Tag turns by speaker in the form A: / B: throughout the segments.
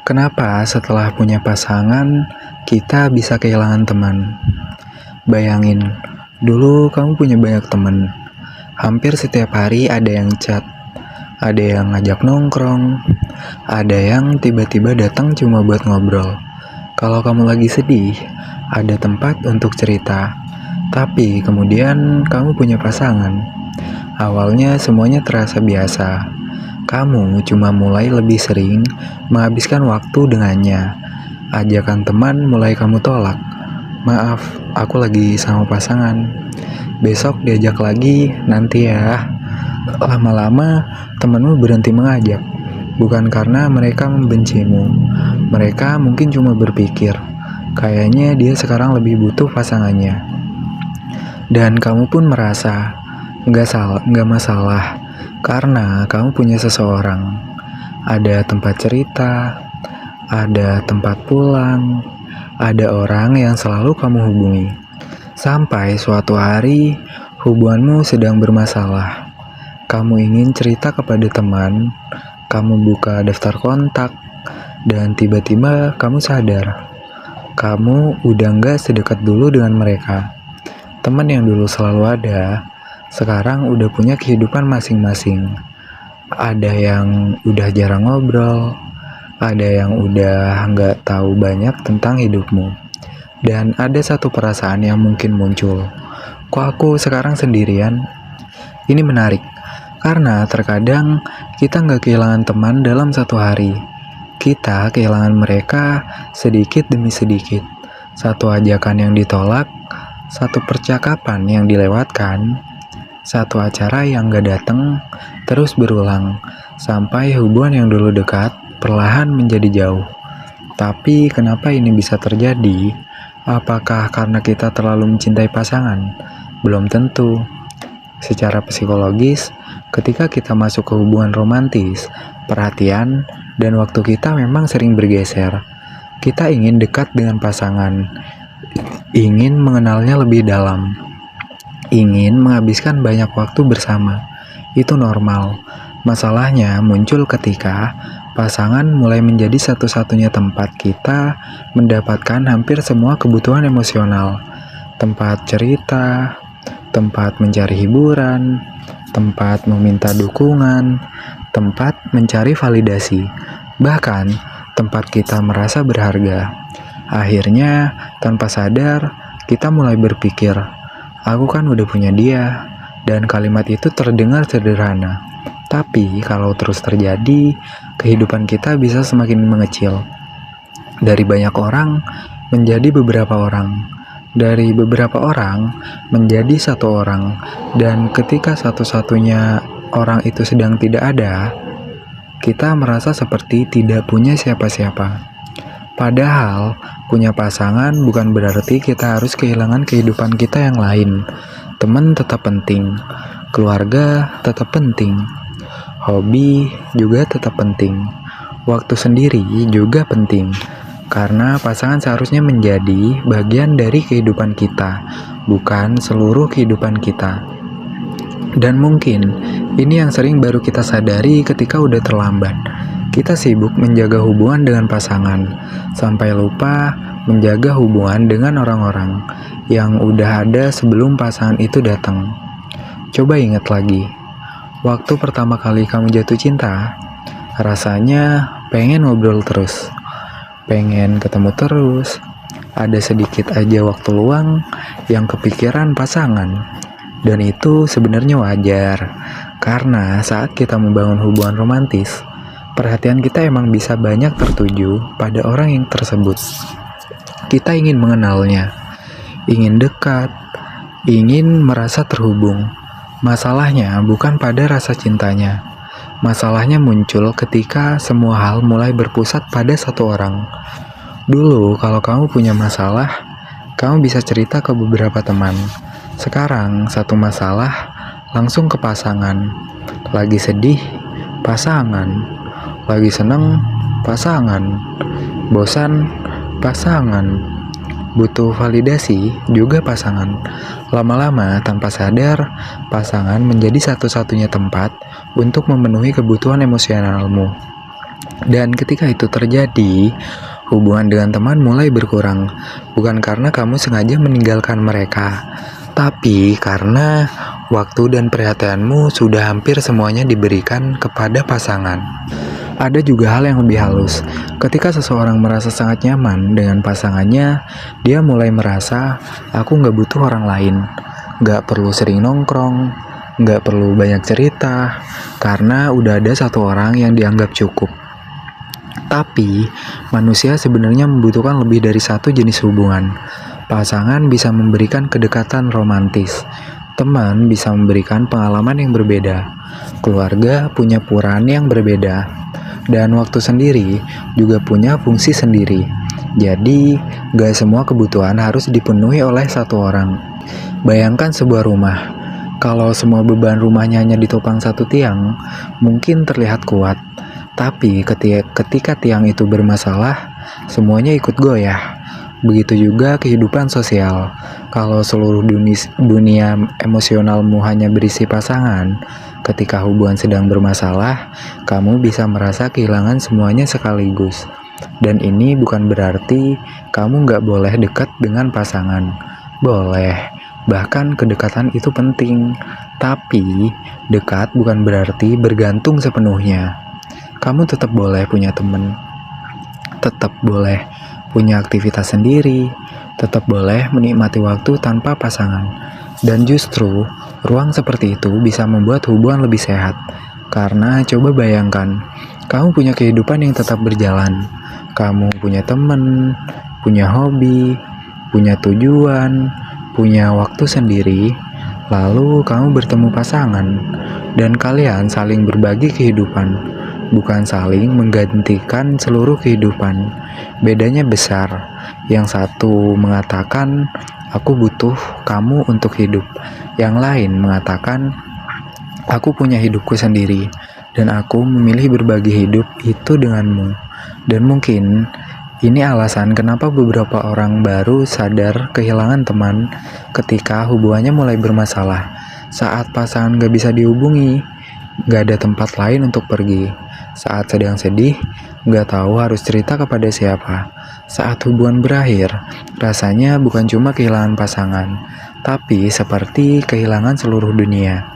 A: Kenapa setelah punya pasangan, kita bisa kehilangan teman? Bayangin, dulu kamu punya banyak teman. Hampir setiap hari ada yang chat, ada yang ngajak nongkrong, ada yang tiba-tiba datang cuma buat ngobrol. Kalau kamu lagi sedih, ada tempat untuk cerita. Tapi kemudian kamu punya pasangan. Awalnya semuanya terasa biasa. Kamu cuma mulai lebih sering menghabiskan waktu dengannya. Ajakan teman mulai kamu tolak. Maaf, aku lagi sama pasangan. Besok diajak lagi, nanti ya. Lama-lama temanmu berhenti mengajak. Bukan karena mereka membencimu. Mereka mungkin cuma berpikir, kayaknya dia sekarang lebih butuh pasangannya. Dan kamu pun merasa, nggak masalah. Karena kamu punya seseorang, ada tempat cerita, ada tempat pulang, ada orang yang selalu kamu hubungi. Sampai suatu hari, hubunganmu sedang bermasalah. Kamu ingin cerita kepada teman, kamu buka daftar kontak, dan tiba-tiba kamu sadar, kamu udah nggak sedekat dulu dengan mereka. Teman yang dulu selalu ada, sekarang udah punya kehidupan masing-masing. Ada yang udah jarang ngobrol, ada yang udah nggak tahu banyak tentang hidupmu. Dan ada satu perasaan yang mungkin muncul. Kok aku sekarang sendirian? Ini menarik, karena terkadang kita nggak kehilangan teman dalam satu hari. Kita kehilangan mereka sedikit demi sedikit. Satu ajakan yang ditolak, satu percakapan yang dilewatkan, satu acara yang gak datang, terus berulang, sampai hubungan yang dulu dekat, perlahan menjadi jauh. Tapi kenapa ini bisa terjadi? Apakah karena kita terlalu mencintai pasangan? Belum tentu. Secara psikologis, ketika kita masuk ke hubungan romantis, perhatian dan waktu kita memang sering bergeser. Kita ingin dekat dengan pasangan, ingin mengenalnya lebih dalam, ingin menghabiskan banyak waktu bersama. Itu normal. Masalahnya muncul ketika pasangan mulai menjadi satu-satunya tempat kita mendapatkan hampir semua kebutuhan emosional. Tempat cerita, tempat mencari hiburan, tempat meminta dukungan, tempat mencari validasi, bahkan tempat kita merasa berharga. Akhirnya, tanpa sadar, kita mulai berpikir, aku kan udah punya dia, dan kalimat itu terdengar sederhana. Tapi kalau terus terjadi, kehidupan kita bisa semakin mengecil. Dari banyak orang menjadi beberapa orang. Dari beberapa orang menjadi satu orang. Dan ketika satu-satunya orang itu sedang tidak ada, kita merasa seperti tidak punya siapa-siapa. Padahal, punya pasangan bukan berarti kita harus kehilangan kehidupan kita yang lain. Teman tetap penting, keluarga tetap penting, hobi juga tetap penting, waktu sendiri juga penting. Karena pasangan seharusnya menjadi bagian dari kehidupan kita, bukan seluruh kehidupan kita. Dan mungkin ini yang sering baru kita sadari ketika udah terlambat. Kita sibuk menjaga hubungan dengan pasangan, sampai lupa menjaga hubungan dengan orang-orang yang udah ada sebelum pasangan itu datang. Coba ingat lagi, waktu pertama kali kamu jatuh cinta, rasanya pengen ngobrol terus, pengen ketemu terus, ada sedikit aja waktu luang yang kepikiran pasangan. Dan itu sebenarnya wajar, karena saat kita membangun hubungan romantis, perhatian kita emang bisa banyak tertuju pada orang yang tersebut. Kita ingin mengenalnya, ingin dekat, ingin merasa terhubung. Masalahnya bukan pada rasa cintanya. Masalahnya muncul ketika semua hal mulai berpusat pada satu orang. Dulu kalau kamu punya masalah, kamu bisa cerita ke beberapa teman. Sekarang satu masalah langsung ke pasangan. Lagi sedih, pasangan. Lagi seneng, pasangan. Bosan, pasangan. Butuh validasi, juga pasangan. Lama-lama, tanpa sadar, pasangan menjadi satu-satunya tempat untuk memenuhi kebutuhan emosionalmu. Dan ketika itu terjadi, hubungan dengan teman mulai berkurang, bukan karena kamu sengaja meninggalkan mereka, tapi karena waktu dan perhatianmu sudah hampir semuanya diberikan kepada pasangan. Ada juga hal yang lebih halus. Ketika seseorang merasa sangat nyaman dengan pasangannya, dia mulai merasa, aku nggak butuh orang lain, nggak perlu sering nongkrong, nggak perlu banyak cerita, karena udah ada satu orang yang dianggap cukup. Tapi, manusia sebenarnya membutuhkan lebih dari satu jenis hubungan. Pasangan bisa memberikan kedekatan romantis. Teman bisa memberikan pengalaman yang berbeda. Keluarga punya peran yang berbeda. Dan waktu sendiri juga punya fungsi sendiri. Jadi, gak semua kebutuhan harus dipenuhi oleh satu orang. Bayangkan sebuah rumah. Kalau semua beban rumahnya hanya ditopang satu tiang, mungkin terlihat kuat. Tapi ketika tiang itu bermasalah, semuanya ikut goyah. Begitu juga kehidupan sosial. Kalau seluruh dunia emosionalmu hanya berisi pasangan, ketika hubungan sedang bermasalah, kamu bisa merasa kehilangan semuanya sekaligus. Dan ini bukan berarti kamu nggak boleh dekat dengan pasangan. Boleh, bahkan kedekatan itu penting. Tapi, dekat bukan berarti bergantung sepenuhnya. Kamu tetap boleh punya teman, tetap boleh punya aktivitas sendiri, tetap boleh menikmati waktu tanpa pasangan. Dan justru, ruang seperti itu bisa membuat hubungan lebih sehat. Karena coba bayangkan, kamu punya kehidupan yang tetap berjalan. Kamu punya teman, punya hobi, punya tujuan, punya waktu sendiri. Lalu kamu bertemu pasangan, dan kalian saling berbagi kehidupan. Bukan saling menggantikan seluruh kehidupan. Bedanya besar. Yang satu mengatakan, aku butuh kamu untuk hidup. Yang lain mengatakan, aku punya hidupku sendiri, dan aku memilih berbagi hidup itu denganmu. Dan mungkin ini alasan kenapa beberapa orang baru sadar kehilangan teman ketika hubungannya mulai bermasalah. Saat pasangan gak bisa dihubungi, gak ada tempat lain untuk pergi. Saat sedang sedih, gak tahu harus cerita kepada siapa. Saat hubungan berakhir, rasanya bukan cuma kehilangan pasangan, tapi seperti kehilangan seluruh dunia.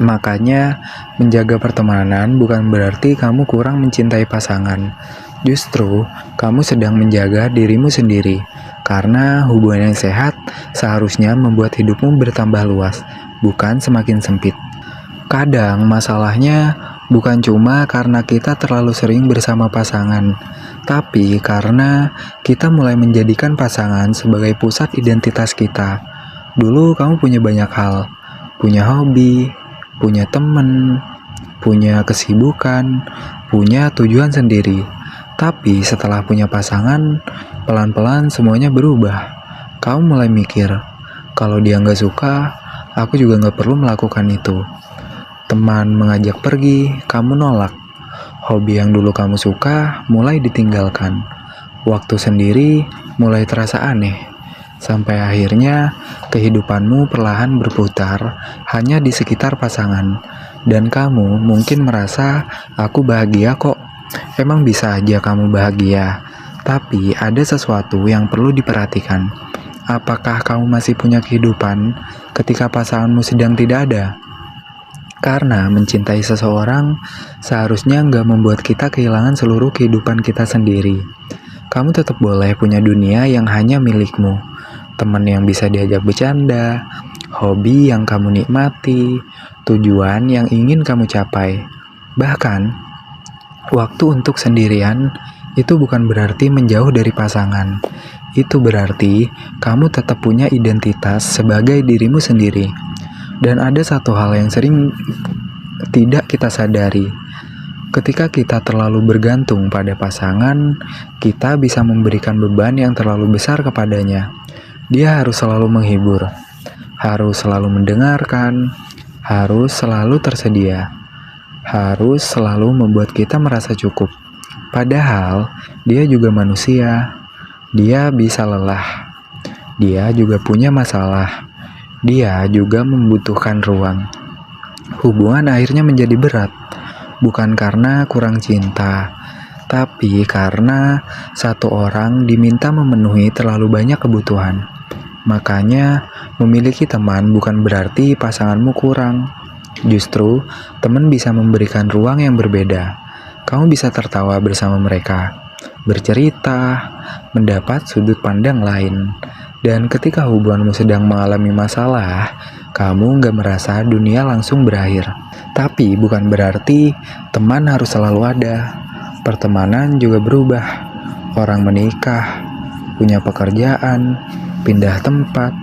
A: Makanya, menjaga pertemanan bukan berarti kamu kurang mencintai pasangan. Justru, kamu sedang menjaga dirimu sendiri. Karena hubungan yang sehat seharusnya membuat hidupmu bertambah luas, bukan semakin sempit. Kadang masalahnya bukan cuma karena kita terlalu sering bersama pasangan, tapi karena kita mulai menjadikan pasangan sebagai pusat identitas kita. Dulu kamu punya banyak hal, punya hobi, punya teman, punya kesibukan, punya tujuan sendiri. Tapi setelah punya pasangan, pelan-pelan semuanya berubah. Kamu mulai mikir, kalau dia nggak suka, aku juga nggak perlu melakukan itu. Teman mengajak pergi, kamu nolak. Hobi yang dulu kamu suka mulai ditinggalkan. Waktu sendiri mulai terasa aneh. Sampai akhirnya kehidupanmu perlahan berputar hanya di sekitar pasangan. Dan kamu mungkin merasa, aku bahagia kok. Emang bisa aja kamu bahagia. Tapi ada sesuatu yang perlu diperhatikan. Apakah kamu masih punya kehidupan ketika pasanganmu sedang tidak ada? Karena mencintai seseorang seharusnya nggak membuat kita kehilangan seluruh kehidupan kita sendiri. Kamu tetap boleh punya dunia yang hanya milikmu. Teman yang bisa diajak bercanda, hobi yang kamu nikmati, tujuan yang ingin kamu capai. Bahkan, waktu untuk sendirian itu bukan berarti menjauh dari pasangan. Itu berarti kamu tetap punya identitas sebagai dirimu sendiri. Dan ada satu hal yang sering tidak kita sadari. Ketika kita terlalu bergantung pada pasangan, kita bisa memberikan beban yang terlalu besar kepadanya. Dia harus selalu menghibur, harus selalu mendengarkan, harus selalu tersedia, harus selalu membuat kita merasa cukup. Padahal, dia juga manusia. Dia bisa lelah. Dia juga punya masalah. Dia juga membutuhkan ruang. Hubungan akhirnya menjadi berat, bukan karena kurang cinta, tapi karena satu orang diminta memenuhi terlalu banyak kebutuhan. Makanya, memiliki teman bukan berarti pasanganmu kurang. Justru, teman bisa memberikan ruang yang berbeda. Kamu bisa tertawa bersama mereka, bercerita, mendapat sudut pandang lain. Dan ketika hubunganmu sedang mengalami masalah, kamu nggak merasa dunia langsung berakhir. Tapi bukan berarti teman harus selalu ada. Pertemanan juga berubah. Orang menikah, punya pekerjaan, pindah tempat,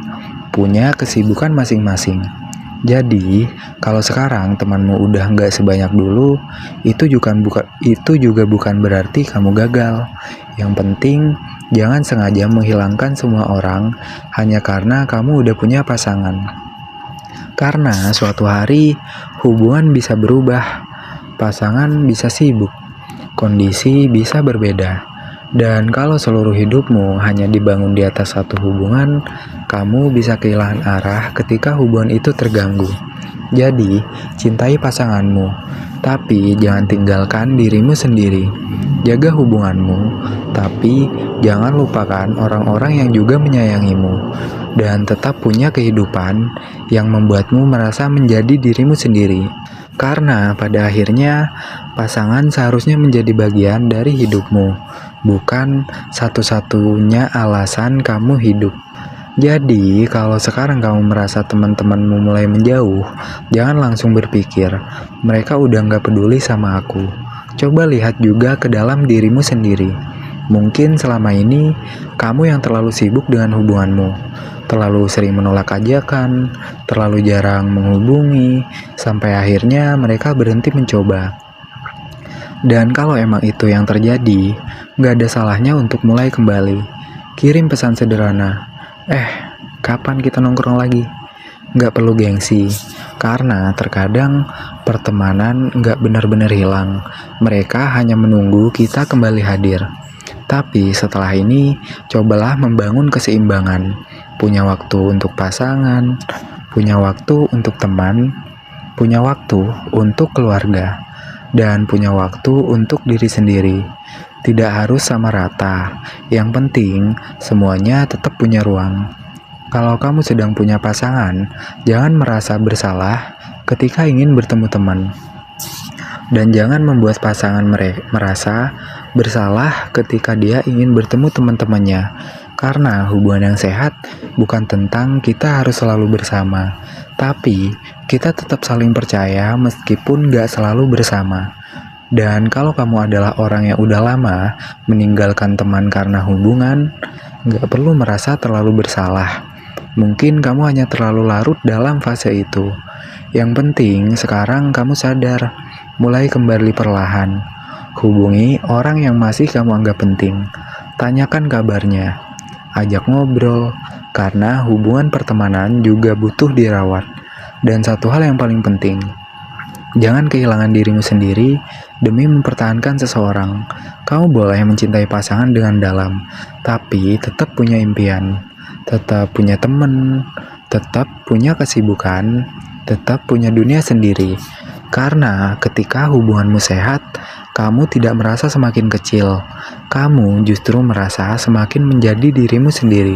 A: punya kesibukan masing-masing. Jadi, kalau sekarang temanmu udah nggak sebanyak dulu, itu juga bukan berarti kamu gagal. Yang penting, jangan sengaja menghilangkan semua orang hanya karena kamu udah punya pasangan. Karena suatu hari, hubungan bisa berubah, pasangan bisa sibuk, kondisi bisa berbeda. Dan kalau seluruh hidupmu hanya dibangun di atas satu hubungan, kamu bisa kehilangan arah ketika hubungan itu terganggu. Jadi, cintai pasanganmu, tapi jangan tinggalkan dirimu sendiri. Jaga hubunganmu, tapi jangan lupakan orang-orang yang juga menyayangimu. Dan tetap punya kehidupan yang membuatmu merasa menjadi dirimu sendiri. Karena pada akhirnya, pasangan seharusnya menjadi bagian dari hidupmu, bukan satu-satunya alasan kamu hidup. Jadi, kalau sekarang kamu merasa teman-temanmu mulai menjauh, jangan langsung berpikir, mereka udah gak peduli sama aku. Coba lihat juga ke dalam dirimu sendiri. Mungkin selama ini, kamu yang terlalu sibuk dengan hubunganmu, terlalu sering menolak ajakan, terlalu jarang menghubungi, sampai akhirnya mereka berhenti mencoba. Dan kalau emang itu yang terjadi, gak ada salahnya untuk mulai kembali. Kirim pesan sederhana, kapan kita nongkrong lagi? Gak perlu gengsi, karena terkadang pertemanan gak benar-benar hilang. Mereka hanya menunggu kita kembali hadir. Tapi setelah ini, cobalah membangun keseimbangan. Punya waktu untuk pasangan, punya waktu untuk teman, punya waktu untuk keluarga, dan punya waktu untuk diri sendiri. Tidak harus sama rata, yang penting semuanya tetap punya ruang. Kalau kamu sedang punya pasangan, jangan merasa bersalah ketika ingin bertemu teman. Dan jangan membuat pasangan merasa bersalah ketika dia ingin bertemu teman-temannya. Karena hubungan yang sehat bukan tentang kita harus selalu bersama, tapi kita tetap saling percaya meskipun gak selalu bersama. Dan kalau kamu adalah orang yang udah lama meninggalkan teman karena hubungan, gak perlu merasa terlalu bersalah. Mungkin kamu hanya terlalu larut dalam fase itu. Yang penting sekarang kamu sadar, mulai kembali perlahan. Hubungi orang yang masih kamu anggap penting. Tanyakan kabarnya. Ajak ngobrol, karena hubungan pertemanan juga butuh dirawat. Dan satu hal yang paling penting, jangan kehilangan dirimu sendiri demi mempertahankan seseorang. Kamu boleh mencintai pasangan dengan dalam, tapi tetap punya impian, tetap punya teman, tetap punya kesibukan, tetap punya dunia sendiri. Karena ketika hubunganmu sehat, kamu tidak merasa semakin kecil. Kamu justru merasa semakin menjadi dirimu sendiri.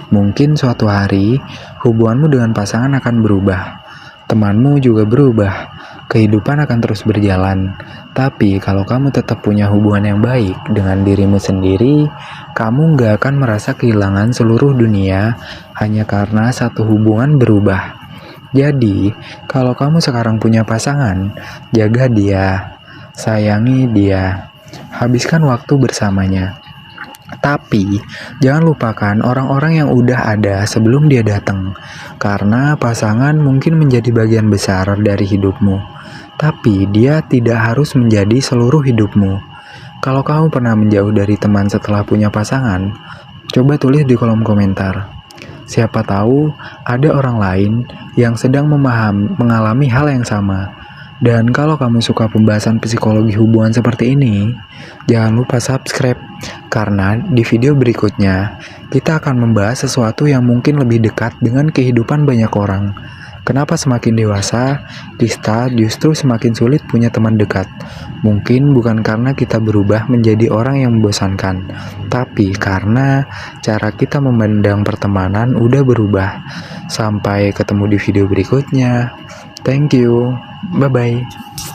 A: Mungkin suatu hari, hubunganmu dengan pasangan akan berubah. Temanmu juga berubah. Kehidupan akan terus berjalan. Tapi kalau kamu tetap punya hubungan yang baik dengan dirimu sendiri, kamu gak akan merasa kehilangan seluruh dunia hanya karena satu hubungan berubah. Jadi, kalau kamu sekarang punya pasangan, jaga dia, sayangi dia, habiskan waktu bersamanya. Tapi, jangan lupakan orang-orang yang udah ada sebelum dia datang, karena pasangan mungkin menjadi bagian besar dari hidupmu, tapi dia tidak harus menjadi seluruh hidupmu. Kalau kamu pernah menjauh dari teman setelah punya pasangan, coba tulis di kolom komentar. Siapa tahu ada orang lain yang sedang mengalami hal yang sama. Dan kalau kamu suka pembahasan psikologi hubungan seperti ini, jangan lupa subscribe. Karena di video berikutnya, kita akan membahas sesuatu yang mungkin lebih dekat dengan kehidupan banyak orang. Kenapa semakin dewasa, kita justru semakin sulit punya teman dekat? Mungkin bukan karena kita berubah menjadi orang yang membosankan, tapi karena cara kita memandang pertemanan udah berubah. Sampai ketemu di video berikutnya. Thank you. Bye-bye.